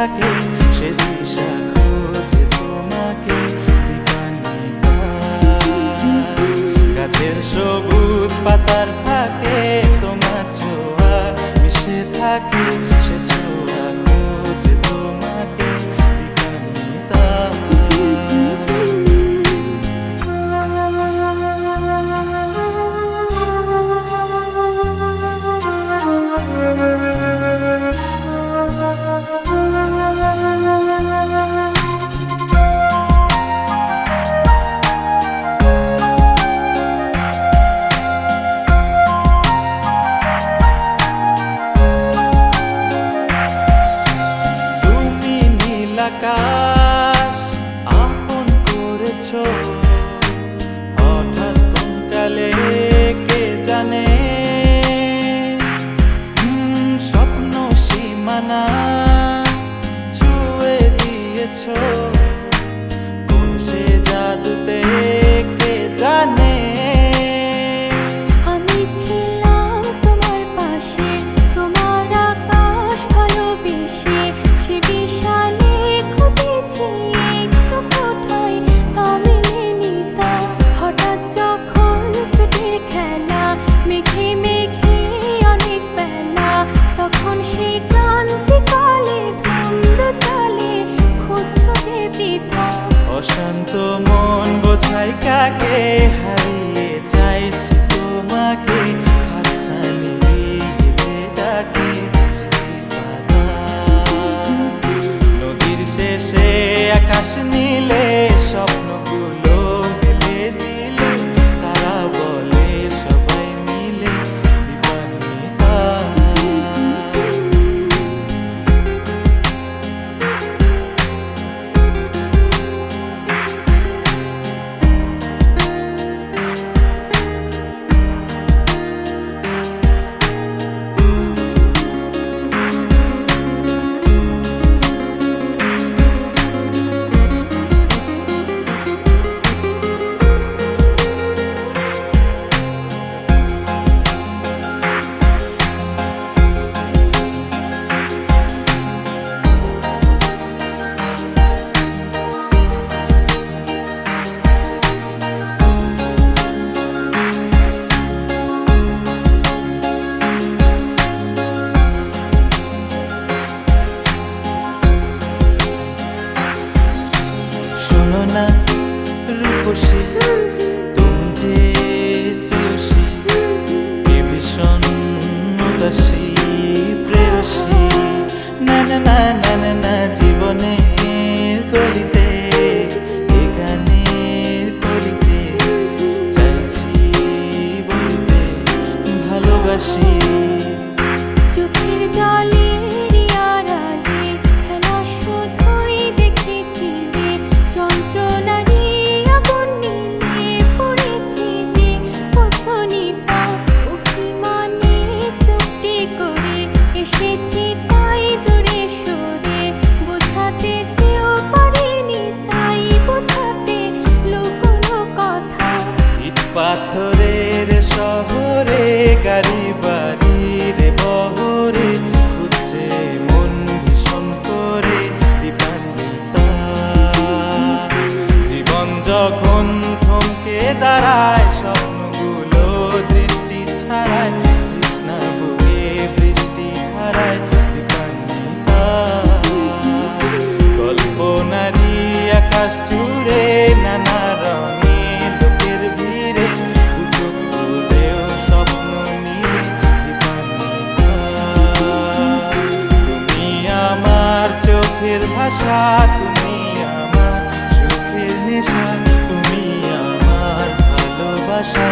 থাকে সে দিশা খোঁজে তোমাকে দীপান্বিতা। গাছের সবুজ পাতার ফাঁকে তোমার ছোঁয়া মিশে থাকে সে ছোঁয়া খোঁজে তোমাকে দীপান্বিতা। আকাশ আপন করেছো হঠাৎ কোন কালে কে জানে, স্বপ্ন সীমানা ছুঁয়ে দিয়েছো কোন সে জাদুতে কে জানে। আমি ছিলাম তোমার পাশে, তোমার আকাশ ভালোবেসে, সে বিশাল হঠাৎ যখন ছুটির খেলা মেঘে মেঘে অনেক বেলা, তখন সে ক্লান্তি কালে ধূম্র চলে খুঁজছো যে পিতা। অশান্ত মন বোঝাই কাকে হারিয়ে চাইছি তোমাকে হাতছানি দিয়ে ডাকে নদীর শেষে আকাশ নীলে স্বপ্নগুলো মেলে দিল তারা বলে সবাই মিলে দীপান্বিতা। শোনো না রূপসী তুমি যে শ্রেয়সী কে ভীষণ উদাসী প্রেয়সী, না না না না না না জীবনের গলিতে এ গানের কলিতে চাইছি বলতে ভালোবাসি। চোখের জলে আড়ালে খেলা শুধুই দেখেছিলে, যন্ত্রণারই আগুন নিয়ে পড়েছি যে বোঝনি তা। অভিমানে চুপটি করে এসেছি তাই দূরে সরে, বোঝাতে চেয়েও পারিনি তাই বোঝাতে লুকোনো কথা। ইট পাথরের শহরে গাড়ি বাড়ির বহরে খুঁজছে মন ভীষণ করে দীপান্বিতা। জীবন যখন থমকে দাঁড়ায় স্বপ্নগুলো দৃষ্টি ছাড়ায় তৃষ্ণা বুকে বৃষ্টি হারায় দীপান্বিতা। কল্পনারই আকাশ জুড়ে নানা রঙে লোকের ভিড়ে চোখ বুঝেও স্বপ্ন নিয়ে দীপান্বিতা। তুমি আমার চোখের ভাষা, তুমি আমার সুখের নেশা, তুমি আমার ভালোবাসা।